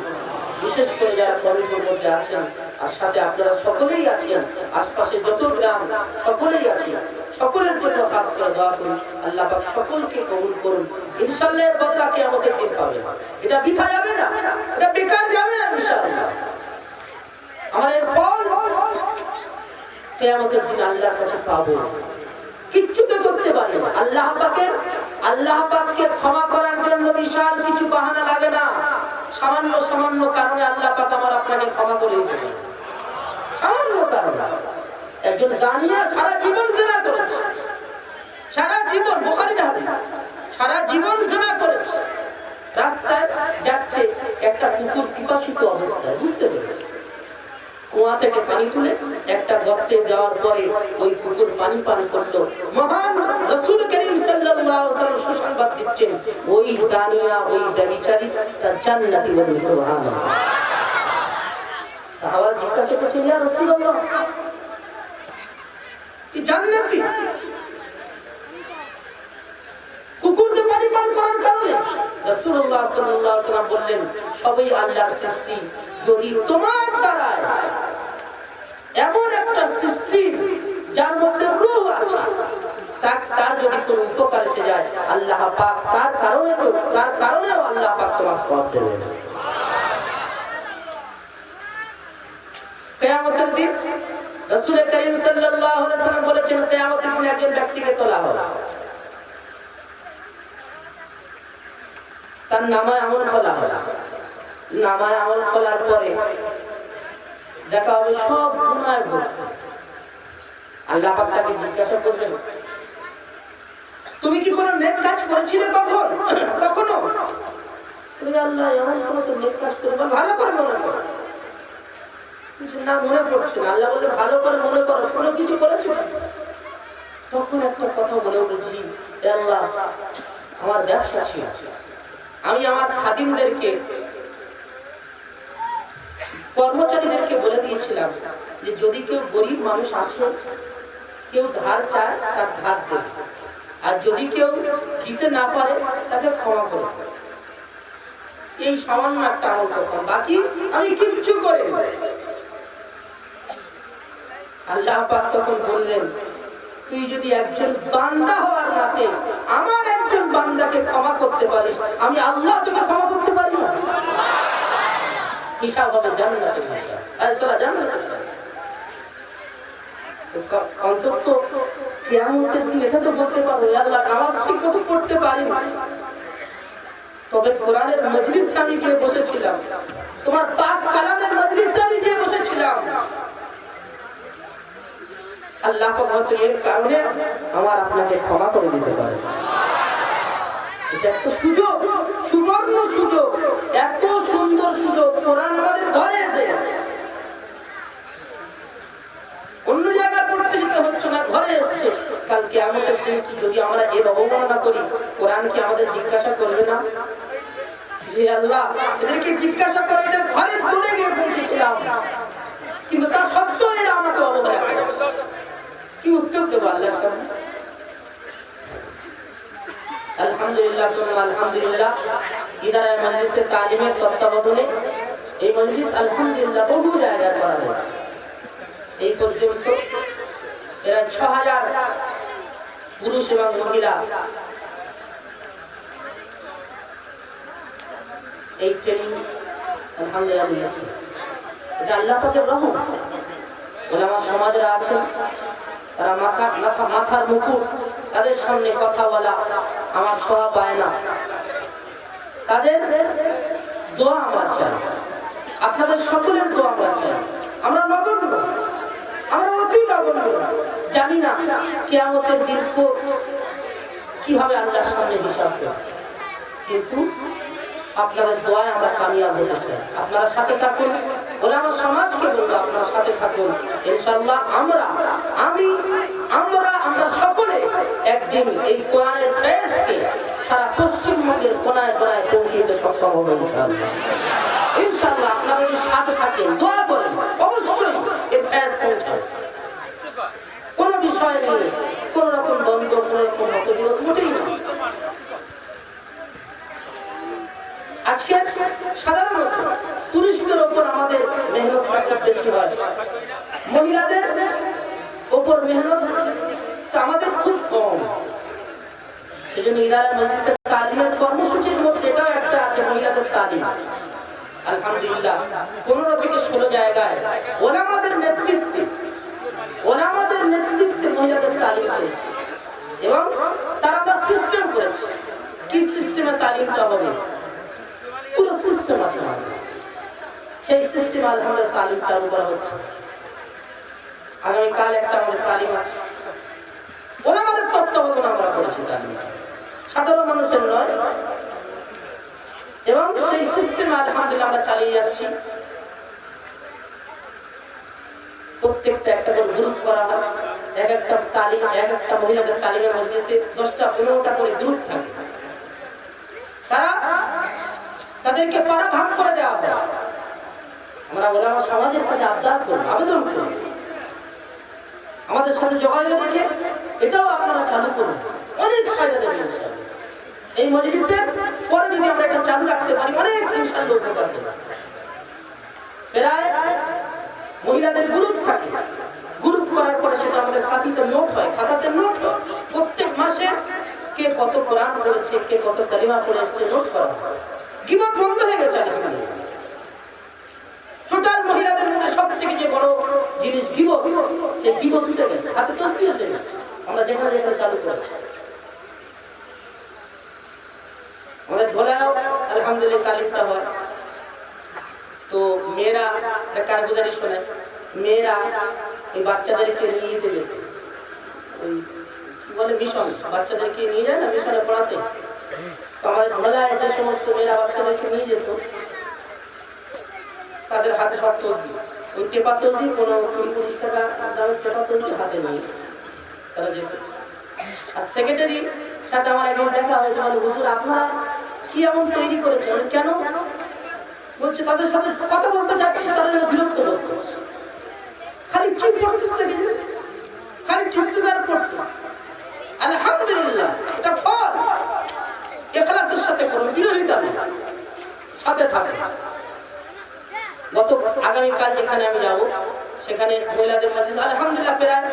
বিশেষ করে যারা কমিটির মধ্যে আছেন, আর সাথে আপনারা সকলেই আছেন, আশপাশে যত গ্রাম সকলেই আছেন, সকলের জন্য খাস করে দোয়া করুন। আল্লাহ পাক সকলকে কবুল করুন। ইনশাআল্লাহ এর বদলা কিয়ামতের দিন পাবেন, এটা বৃথা যাবে না, এটা বেকার যাবে না ইনশাআল্লাহ। আমার এর ফল কিয়ামতের দিন আল্লাহর কাছে পাবো। কিচ্ছু তো করতে পারি না। আল্লাহ পাককে ক্ষমা করার জন্য বিশাল কিছু বাহানা লাগে না। সামান্য সামান্য কারণে আল্লাহ পাক আমার আপনাকে ক্ষমা করে দিবেন। সামান্য কারণে একজন জানিয়া সারা জীবন জিনা করেছে, সারা জীবন, বুখারীর হাদিস, সারা জীবন জিনা করেছে, রাস্তায় যাচ্ছে, একটা কুকুর পিপাসিত অবস্থায় বুঝতে পেরেছে, কুয়া থেকে পানি তুলে একটা গর্তে দেওয়ার পরে ওই কুকুর পানি পান করলো। মহান রাসূল করিম সাল্লাল্লাহু আলাইহি ওয়াসাল্লাম সুসংবাদ দিচ্ছেন, ওই জানিয়া, ওই ব্যভিচারী তার জান্নাতি হবে। সুবহানাল্লাহ। সাহাবা জিজ্ঞাসা করছেন, ইয়া রাসূলুল্লাহ, এই জান্নাতি কুকুরকে পানি পান করার কারণে? রাসূলুল্লাহ সাল্লাল্লাহু আলাইহি ওয়াসাল্লাম বললেন, সবই আল্লাহর সৃষ্টি। যদি তোমার দ্বারায় এমন একটা সৃষ্টি যার মধ্যে রূহ আছে, তার যদি কোনো উপকার এসে যায়, আল্লাহ পাক তার কারণেও আল্লাহ পাক তোমার সওয়াব দেবেন। কিয়ামতের দিন রাসূল করিম সাল্লাল্লাহু আলাইহি ওয়াসাল্লাম বলেছেন, কিয়ামতের দিন একজন ব্যক্তিকে তোলা হবে, তার নামায়ে আমল খোলা হবে। নামায়ে আমল খোলার পরে দেখা হবে সব গুনাহে ভর্তি। আল্লাহ পাক তাকে জিজ্ঞাসা করবেন, তুমি কি কোনো নেক কাজ করেছিলে কখনো? আল্লাহ এমন কোনো নেক কাজ করবো, ভালো করে মনে করো। না, মনে পড়ছে না। আল্লাহ বলে, ভালো করে মনে করো, কোনো কিছু করেছো? তখন একটা কথা বলে বলছি, আল্লাহ আমার ব্যবসা ছিল, আমি আমার খাদিমদেরকে, কর্মচারীদেরকে বলে দিয়েছিলাম যে যদি কেউ গরিব মানুষ আসে, কেউ ধার চায়, তার ধার দেবে, আর যদি কেউ দিতে না পারে তাকে ক্ষমা করে। এই সামান্য একটা আমল করতাম, বাকি আমি কিচ্ছু করিনি। আল্লাহ পাক তখন বললেন, তুই যদি একজন বান্দা হওয়ার নাতে আমার একজন বান্দাকে ক্ষমা করতে পারিস, আমি আল্লাহ তোকে ক্ষমা করতে পারি না? হিসাব হবে জান্নাতের হিসাব, ফয়সালা জান্নাতের ফয়সালা। অন্তত কিয়ামতের দিন এটা তো বলতে পারবো, আল্লাহ নামাজ ঠিকমতো পড়তে পারি না, তবে কোরআনের মজলিসে আমি গিয়ে বসেছিলাম, তোমার পাক কালামের মজলিসে আমি গিয়ে বসেছিলাম, আল্লাহ পাক হয়তো এর কারণে আমার আপনাকে ক্ষমা করে দিতে পারে। এটা একটা সুযোগ, সুবর্ণ সুযোগ, এত সুন্দর সুযোগ কোরআন আমাদের ঘরে এসে গেছে। অন্য জায়গায় পড়তে যেতে হচ্ছে না, ঘরে এসছে। কালকে আমাদের দিন কি যদি আমরা এর অবমাননা করি, কোরআন কি আমাদের জিজ্ঞাসা করবে না যে আল্লাহ এদেরকে জিজ্ঞাসা করে, এদের ঘরে দৌড়ে গিয়ে পৌঁছেছিলাম, কিন্তু তার সত্ত্বেও এরা আমাকে অবহেলা করেছে, কি উত্তর দেবো আল্লাহর সামনে? আলহামদুলিল্লাহ, আলহামদুলিল্লাহ, ইদারায়ে মজলিসে তালিমের তত্ত্বাবধানে এই মজলিস আলহামদুলিল্লাহ বহু জায়গায় করা হয়েছে। এই পর্যন্ত এরা ৬,০০০ পুরুষ এবং মহিলা এই ট্রেনিং আলহামদুলিল্লাহ দিয়েছে। এটা আল্লাহ পাকের রহমত। ওলামা সমাজরা আছেন, তারা মাথার মুকুট, তাদের সামনে কথা বলা আমার শোভা পায় না, তাদের দোয়া আমরা চাই, আপনাদের সকলের দোয়া আমরা চাই। আমরা নগণ্য, আমরা অতি নগণ্য, জানি না কিয়ামতের দিন কিভাবে আল্লাহর সামনে হিসাব দেব, কিন্তু আপনাদের দোয়ায় আমরা কামিয়াব হতে চাই। আপনারা সাথে থাকুন, ওলামা সমাজকে বলবো আপনারা সাথে থাকুন, ইনশাআল্লাহ আমরা সকলে একদিন এই কোরআনের ফয়েজকে সারা পশ্চিমবঙ্গের কোনায় কোনায় পৌঁছে দিতে সক্ষম হবো ইনশাআল্লাহ। ইনশাআল্লাহ আপনারা যদি সাথে থাকেন, দোয়া করেন, অবশ্যই এই ফয়েজ পৌঁছাবে। কোনো বিষয় নিয়ে কোন রকম দ্বন্দ্ব, কোন মতবিরোধ মোটেই না। আজকে সাধারণত পুরুষদের উপর আমাদের মেহনতটা বেশি হয়, মহিলাদের উপর মেহনত আমাদের খুব কম। সেজন্য ইদারা মজলিসের তালিমের কর্মসূচির মধ্যে এটাও একটা আছে, মহিলাদের তালিম। আলহামদুলিল্লাহ 15 থেকে 16 জায়গায় ওলামাদের নেতৃত্বে মহিলাদের তালিম চলছে এবং তারা আমরা সিস্টেম করেছে। কি সিস্টেমে তালিমটা হবে, পুরো সিস্টেম আছে আমাদের। সেই সিস্টেম আলহামদুলিল্লাহ তালিম চালু করা হচ্ছে। আগামীকাল একটা আমাদের তালিম আছে, ওলামাদের তত্ত্বাবধান আমরা করেছি তালিম, সাধারণ মানুষের নয়। এবং সেই সিস্টেমে আলহামদুলিল্লাহ আমরা চালিয়ে যাচ্ছি। প্রত্যেকটা একটা করে গ্রুপ করা হয়, এক একটা তালিম, এক একটা মহিলাদের তালিমের মধ্যে 10টা 15টা করে গ্রুপ থাকে। তাদেরকে পারা ভাগ করে দেওয়া হয়। আমরা ওলামা সমাজের কাছে আবেদন করি, আমাদের সাথে যোগাযোগ রেখে এটাও আপনারা চালু করুন, অনেক ফায়দা দেবে ইনশাআল্লাহ। এই মজলিসের পরে যদি আমরা এটা চালু রাখতে পারি, অনেক ইনশাআল্লাহ উপকার দেবে। প্রায় মহিলাদের গ্রুপ থাকে, গ্রুপ করার পরে সেটা আমাদের খাতাতে নোট হয়, প্রত্যেক মাসে কে কত কোরআন পড়েছে, কে কত কালিমা পড়ে এসেছে নোট করা হয়। গীবত বন্ধ হয়ে গেছে আলহামদুলিল্লাহ। টোটাল মহিলাদের মধ্যে সবথেকে যে বড় জিনিস গীবত, সেই গীবত উঠে গেছে, হাতে তসবিহ এসে গেছে। আমরা যেখানে যেখানে চালু করেছি, আমাদের ঢোলায়ও আলহামদুলিল্লাহ তালিমটা হয়। তো মেয়েরা কারগুজারি শোনে, মেয়েরা এই বাচ্চাদেরকে নিয়ে যেতে যেত, ওই কি বলে মিশন, বাচ্চাদেরকে নিয়ে যায় না মিশনে পড়াতে। তো আমাদের ঢোলায় যে সমস্ত মেয়েরা বাচ্চাদেরকে নিয়ে যেত, তাদের হাতে সব তসবিহ, ওই টেপা তসবিহ, কোনো 20-25 টাকা দামের টেপা তসবিহ হাতে নিয়ে তারা যেত। আর সেক্রেটারির সাথে আমার একদিন দেখা হয়েছে, মানে হুজুর আপনারা কি এমন তৈরি করেছেন, কেন? বলছে তাদের সাথে কথা বলতে চাচ্ছে, তারা যেন বিরক্ত করতো, খালি কি পড়তেছে থেকে খালি টিপতেজার পড়তেছে। আলহামদুলিল্লাহ এটা ফল, ইখলাসের সাথে করুন, বিরোধিতা সাথে থাকে। আগামীকাল যেখানে আমি যাব সেখানে মহিলাদের মধ্যে আলহামদুলিল্লাহ প্রায়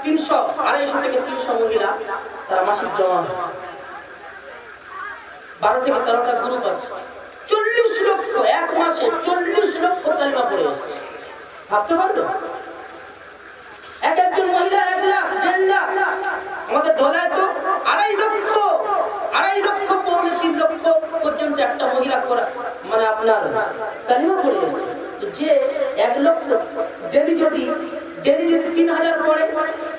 250 থেকে 300 মহিলা তারা মাসিক জমা, 12 থেকে 13টা গ্রুপ আছে, 40 লক্ষ এক মাসে 40 লক্ষ কালিমা পড়ে এসেছে। ভাবতে পারলো? একজন মহিলা 1 লাখ 1.5 লাখ, আমাদের ঢোলায় তো 2.5 লক্ষ 3 লক্ষ পর্যন্ত একটা মহিলা করা, মানে আপনার কালিমা পড়ে এসেছে। যে 1 লক্ষ ডেলি যদি 3000 পড়ে,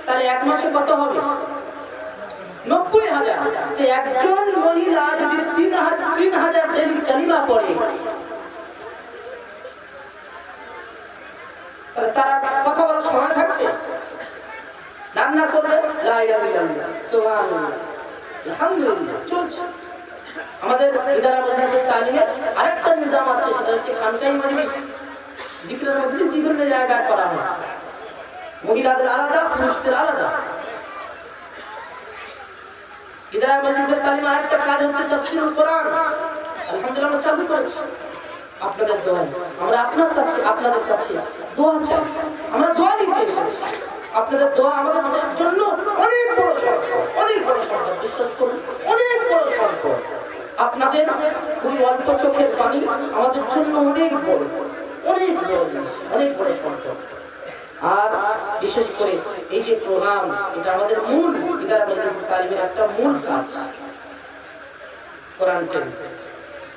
তাহলে এক মাসে কত হবে? 90,000। তো একজন মহিলা যদি 3000 ডেলি কালিমা পড়ে, তাহলে তারা কথা বলার সময় থাকবে? রান্না করবে, লা ইলাহা ইল্লাল্লাহ, সুবহানাল্লাহ, আলহামদুলিল্লাহ চলছে। আমাদের ইদারা মাদ্রাসার তালিমে আরেকটা নিজাম আছে, সেটা হচ্ছে খানকাই মজলিস, জিকিরের মজলিস বিভিন্ন জায়গায় করা হয়, মহিলাদের আলাদা, পুরুষদের আলাদা। ইদারা মাদ্রাসার তালিমে আরেকটা কাজ হচ্ছে তাফসীরুল কোরআন, আলহামদুলিল্লাহ আমরা চালু করেছি। আপনাদের দোয়া, আমরা আপনার কাছে, আপনাদের কাছে দোয়া চাই, আমরা দোয়া নিতে এসেছি। আপনাদের দোয়া আমাদের জন্য অনেক বড় সম্পদ, অনেক বড় সম্পদ, বিশ্বাস করুন, অনেক বড় সম্পদ। আপনাদের ওই অল্প চোখের পানি আমাদের জন্য অনেক বড়, অনেক বড় জিনিস, অনেক বড় সম্পদ। আর বিশেষ করে এই যে প্রোগ্রাম, এটা আমাদের মূল ইদারা মাদ্রাসার তালিমের একটা মূল কাজ, কোরআন টাইম।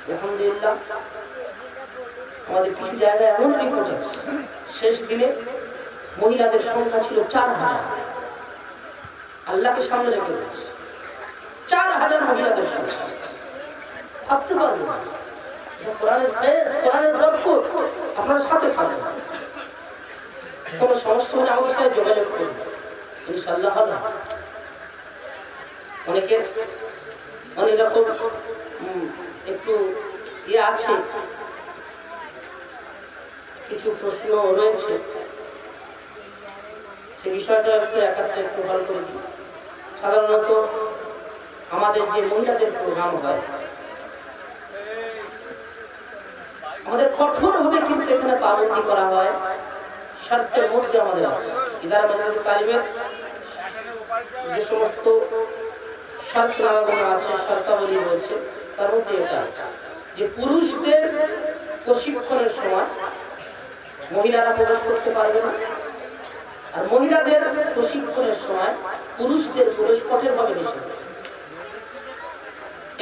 আলহামদুলিল্লাহ আমাদের কিছু জায়গায় এমন রিপোর্ট আছে, শেষ দিনে মহিলাদের সংখ্যা ছিল 4000। আল্লাহকে সামনে রেখে বলছি, 4000 মহিলাদের সংখ্যা। ভাবতে পারবেন কোরআনের শেষ, কোরআনের বরকত, আপনারা সাথে থাকবেন। কোনো সমস্যা হলে আমাদের সাথে যোগাযোগ করুন, ইনশাআল্লাহ হবে। অনেকের অনেক রকম একটু আছে, কিছু প্রশ্ন রয়েছে, সে বিষয়টা একটু ভালো করে দিই। সাধারণত আমাদের যে মহিলাদের প্রোগ্রাম হয়, আমাদের কঠোর হবে কিন্তু এখানে পাবন্দি করা হয়, শর্তের মধ্যে আমাদের আছে। ইদারা মাদ্রাসা তালিমের যে সমস্ত শর্ত লাগানো আছে, শর্তাবলী রয়েছে, তার মধ্যে এটা যে পুরুষদের প্রশিক্ষণের সময় মহিলারা প্রবেশ করতে পারবে না, আর মহিলাদের প্রশিক্ষণের সময় পুরুষদের প্রবেশ কঠোরভাবে নিষেধ।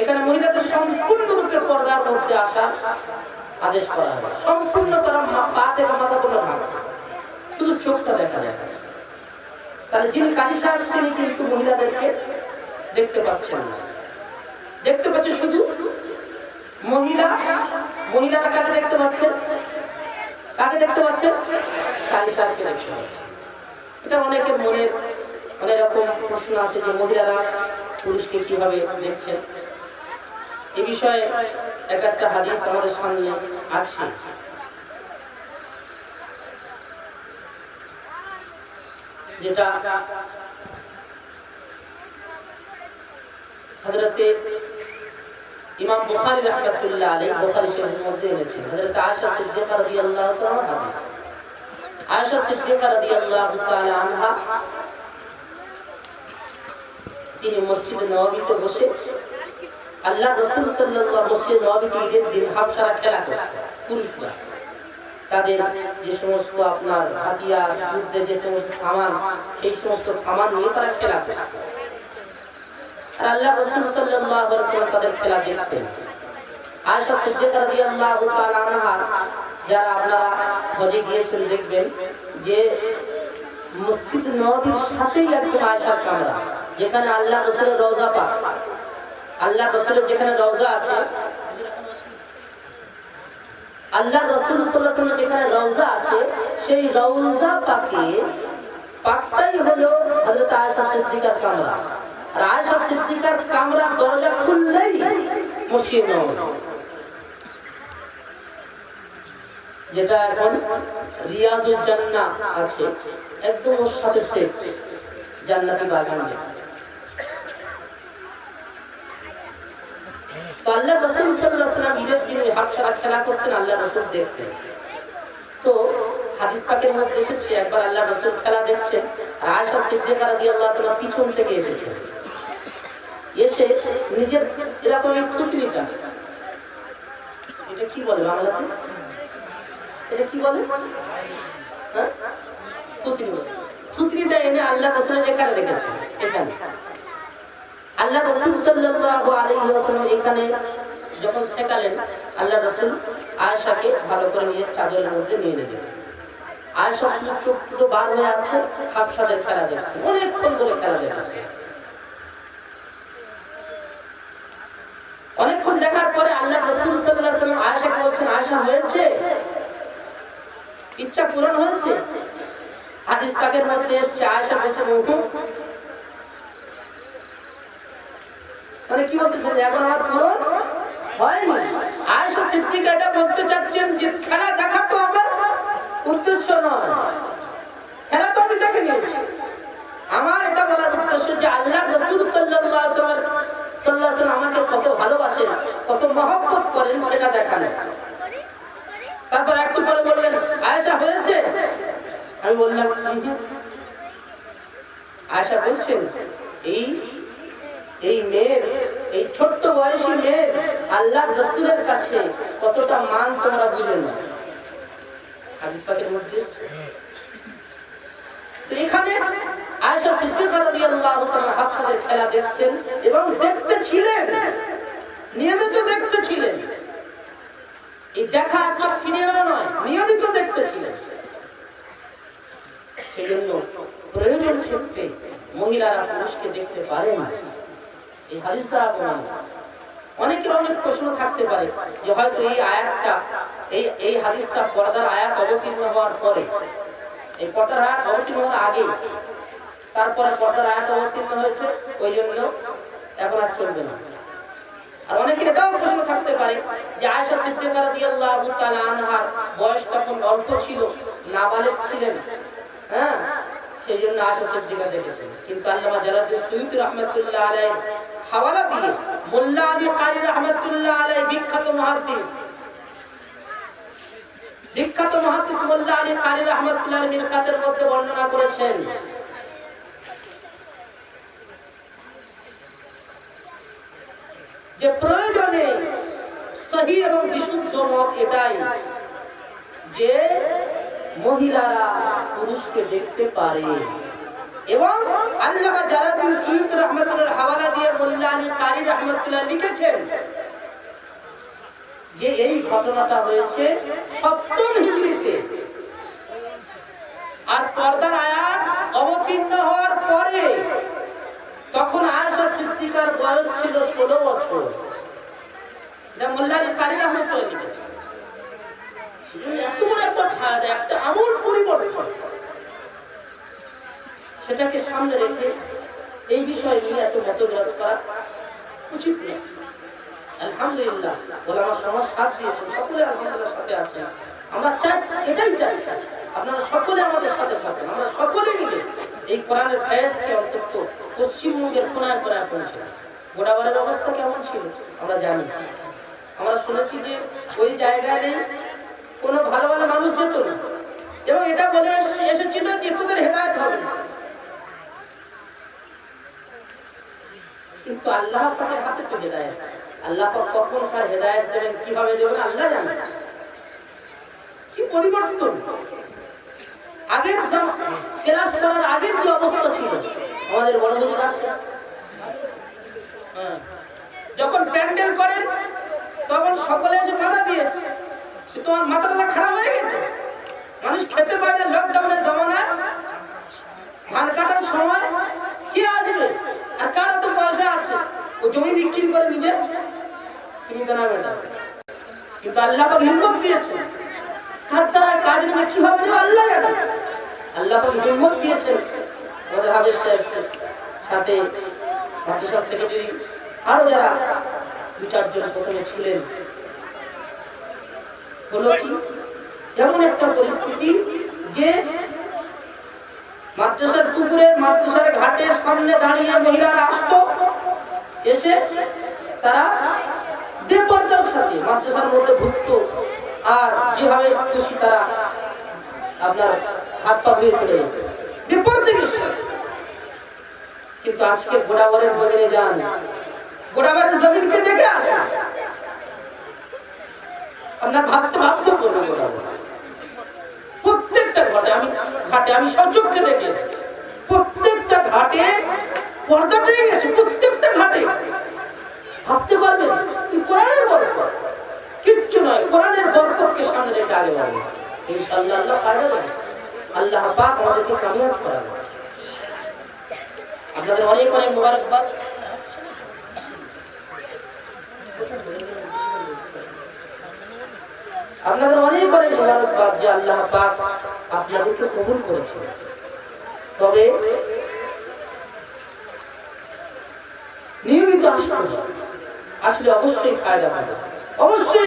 এখানে মহিলাদের সম্পূর্ণরূপে পর্দার মধ্যে আসার আদেশ করা হবে। সম্পূর্ণ তারা পা থেকে মাথা পর্যন্ত ঢাকা, শুধু চোখটা দেখা যায়। তাহলে যিনি কালী সাহেব তিনি কিন্তু মহিলাদেরকে দেখতে পাচ্ছেন না, দেখতে পাচ্ছে শুধু মহিলারা। কাকে দেখতে পাচ্ছেন? কাকে দেখতে পাচ্ছেন? কালী সাহেবকে দেখতে পাচ্ছেন। এটা অনেকের মনের অনেক রকম প্রশ্ন আছে যে মহিলারা পুরুষকে কিভাবে দেখছেন। এই বিষয়ে একটা হাদিস আমাদের সামনে আছে, যেটা হযরতে ইমাম বুখারী রাহমাতুল্লাহ আলাইহি বুখারী শরীফের মধ্যে এনেছেন। হযরত আয়েশা সিদ্দিকা রাদিয়াল্লাহু তাআলা হাদিস। আয়েশা সিদ্দিকা রাদিয়াল্লাহু তাআলা আনহা তিনি মসজিদে নববীতে বসে আল্লাহ রাসূল সাল্লাল্লাহু আলাইহি ওয়াসাল্লাম নববীতে ঈদের দিন হাফসারা খেলা করতেন। পুরুষরা তাদের যে সমস্ত আপনার হাতিয়ার, যুদ্ধের যে সমস্ত সামান, সেই সমস্ত সামান নিয়ে তারা খেলা করতেন। আর আল্লাহ রাসূল সাল্লাল্লাহু আলাইহি ওয়াসাল্লাম তাদের খেলা দেখতেন। আয়েশা সিদ্দিকা রাদিয়াল্লাহু তাআলা আনহা, যারা আপনারা হজে গিয়েছেন দেখবেন যে মসজিদ নববীর সাথেই একদম আয়েশার কামরা, যেখানে আল্লাহ রাসূলের রওজা পাক, আল্লাহ রাসূলের যেখানে রওজা আছে, আল্লাহ রাসূল সাল্লাল্লাহু আলাইহি ওয়াসাল্লাম যেখানে রওজা আছে, সেই রওজা পাকটাই হলো হযরত আয়েশা সিদ্দিকার কামরা। আর আয়েশা সিদ্দিকার কামরার দরজা খুললেই মসজিদ নববী, যেটা এখন রিয়াজুল জান্নাহ আছে, একদম ওর সাথে সেট জান্নাতি বাগান। তো আল্লাহ রাসূল সাল্লাল্লাহু আলাইহি ওয়াসাল্লাম ঈদের দিনে হাফসারা খেলা করতেন, আল্লাহ রাসূল দেখতেন। তো হাদিস পাকের মধ্যে এসেছে একবার আল্লাহ রাসূল খেলা দেখছেন, আর আয়েশা সিদ্দিকা রাদিয়াল্লাহু তাআলা পিছন থেকে এসেছেন। এসে নিজের এরকম এই থুতনিটা, এটা কি বলে বাংলাতে? এটা কি বলে? হ্যাঁ, থুতনি বলে। থুতনিটা এনে আল্লাহ রাসূলের এখানে রেখেছেন। এখানে আল্লাহ রাসূল সাল্লাল্লাহু আলাইহি ওয়াসাল্লাম এখানে যখন ঠেকালেন, আল্লাহ রাসূল আয়েশাকে ভালো করে নিয়ে চাদরের মধ্যে নিয়ে নিলেন। আয়েশা শুধু চোখ দুটো বার হয়ে আছে, হাফসাদের খেলা দেখছে, অনেকক্ষণ ধরে খেলা দেখছে। অনেকক্ষণ দেখার পরে আল্লাহ রাসূল সাল্লাল্লাহু আলাইহি ওয়াসাল্লাম আয়েশাকে বলছেন, আয়েশা হয়েছে, ইচ্ছা পূরণ হয়েছে? হাদিস পাকের মধ্যে এসেছে আয়েশা বলছেন, মানে কি বলতেছেন, এখন আমার পূরণ হয়নি। আয়েশা সিদ্দিকা এটা বলতে চাচ্ছেন যে খেলা দেখা তো আমার উদ্দেশ্য নয়, খেলা তো আমি দেখে নিয়েছি। আমার এটা বলার উদ্দেশ্য যে আল্লাহ রাসূল সাল্লাল্লাহু আলাইহি ওয়াসাল্লাম আমাকে কত ভালোবাসেন, কত মহব্বত করেন, সেটা দেখানো। তারপর একটু পরে বললেন, আয়েশা হয়েছে? আমি বললাম, আয়েশা বলছেন, এই মেয়ের, এই ছোট্ট বয়সী মেয়ের আল্লাহ রাসূলের কাছে কতটা মান তোমরা বুঝো না। হাদিস পাকের মধ্যে তো এখানে আয়েশা সিদ্দিকা রাদিয়াল্লাহু তাআলা হাফসাদের খেলা দেখছেন এবং দেখতে ছিলেন, নিয়মিত দেখতে ছিলেন। এই দেখা চোখ ফিরিয়ে নয়, নিয়মিত দেখতে ছিলেন। সেজন্য প্রয়োজন ক্ষেত্রে মহিলারা পুরুষকে দেখতে পারেন। এই হাদিস দ্বারা প্রমাণ। অনেকের অনেক প্রশ্ন থাকতে পারে যে হয়তো এই আয়াতটা, এই হাদিসটা পর্দার আয়াত অবতীর্ণ হওয়ার পরে, এই পর্দার আয়াত অবতীর্ণ হওয়ার আগে, তারপরে পর্দার আয়াত অবতীর্ণ হয়েছে, ওই জন্য এখন আর চলবে না। আর অনেকের এটাও প্রশ্ন থাকতে পারে যে আয়েশা সিদ্দিকা রাদিয়াল্লাহু তাআলা আনহার বয়স তখন অল্প ছিল, নাবালেগ ছিলেন, হ্যাঁ, সেই জন্য আয়েশা সিদ্দিকা দেখেছেন। কিন্তু আল্লামা জালালউদ্দিন সুয়ুতী রাহমাতুল্লাহ আলাইহি হাওয়ালা দিয়ে মোল্লা আলী কারি রাহমাতুল্লাহ আলাইহি বিখ্যাত মুহাদ্দিস, বিখ্যাত মুহাদ্দিস মোল্লা আলী কারি রাহমাতুল্লাহ আলাইহির মিরকাতের মধ্যে বর্ণনা করেছেন যে প্রয়োজনে সহি এবং বিশুদ্ধ মত এটাই যে মহিলারা পুরুষকে দেখতে পারে। এবং আল্লামা জালালউদ্দিন সুয়ুতী রাহমাতুল্লাহ হাওয়ালা দিয়ে মোল্লা আলী কারি রাহমাতুল্লাহ লিখেছেন যে এই ঘটনাটা হয়েছে 7ম হিজরিতে। আর পর্দার আয়াত অবতীর্ণ হওয়ার পরে তখন আয়েশা সিদ্দিকার বয়স ছিল 16 বছর। এটা মোল্লা আলী কারি রাহমাতুল্লাহ লিখেছেন। এত বড় একটা ফায়দা, একটা আমূল পরিবর্তন, সেটাকে সামনে রেখে এই বিষয় নিয়ে এত মতবিরোধ করা উচিত নয়। আলহামদুলিল্লাহ ওলামা সমাজ সাথ দিয়েছেন, সকলে আলহামদুলিল্লাহ সাথে আছেন। আমরা চাই, এটাই চাই আপনারা সকলে আমাদের সাথে থাকেন, আমরা সকলে মিলে এই কোরআনের ফয়েজকে অন্তত পশ্চিমবঙ্গের কোনায় কোনায় পৌঁছে। গোড়াবাড়ির অবস্থা কেমন ছিল আমরা জানি, আমরা শুনেছি যে ওই জায়গায় নেই কোনো ভালো ভালো মানুষ যেত না, এবং এটা বলে এসেছিল যে তোদের হেদায়েত হবে না। কিন্তু আল্লাহ পাকের হাতে তো হেদায়েত, আল্লাহ পাক কখন কার হেদায়েত দেবেন, কিভাবে দেবেন আল্লাহ জানেন। কি পরিবর্তন! আগের ক্লাস করার আগের যে অবস্থা ছিল আমাদের বড় বড় আছে, যখন প্যান্ডেল করেন তখন সকলে এসে বাধা দিয়েছে, তোমার মাথাটা খারাপ হয়ে গেছে, মানুষ খেতে পায় না। লকডাউনের জামানায় ধান কাটার সময় কে আসবে, আর কার এত পয়সা আছে ও জমি বিক্রি করে নিজে কিনতে না বেটা। কিন্তু আল্লাহ পাক হিম্মত দিয়েছেন, কার দ্বারা কাজ নেবে, কিভাবে নেবে আল্লাহ জানে। আল্লাহ পাক হিম্মত দিয়েছেন আমাদের হাফেজ সাহেব সাথে মাদ্রাসার সেক্রেটারি আরো যারা 2-4 জন প্রথমে ছিলেন। হলো কি এমন একটা পরিস্থিতি যে মাদ্রাসার পুকুরে, মাদ্রাসার ঘাটের সামনে দাঁড়িয়ে মহিলারা আসতো, এসে তারা বেপরদার সাথে মাদ্রাসার মধ্যে ঢুকতো, আর যেভাবে খুশি তারা আপনার হাত পা ধুয়ে চলে যেত বেপরদার সাথে। কিন্তু আজকে গোড়াবাড়ির জমিনে যান, গোড়াবাড়ির জমিনকে দেখে আসুন, আপনার ভাবতে করবে গোড়াবাড়ি। প্রত্যেকটা ঘাটে আমি সচক্ষে দেখে এসেছি, প্রত্যেকটা ঘাটে পর্দা টেনে গেছে, প্রত্যেকটা ঘাটে। ভাবতে পারবেন কোরআনের বরকত, কিচ্ছু নয়, কোরআনের বরকতকে সামনে রেখে আগে বাড়বে ইনশাআল্লাহ। আল্লাহ পারবে, আল্লাহ পাক আমাদেরকে কামিয়াব করাবে। আপনাদের অনেক অনেক মুবারকবাদ। আপনাদের অনেক অনেক মুবারকবাদ যে আল্লাহ পাক আপনাদেরকে কবুল করেছেন। তবে নিয়মিত আসলে অবশ্যই ফায়দা পাবে, অবশ্যই।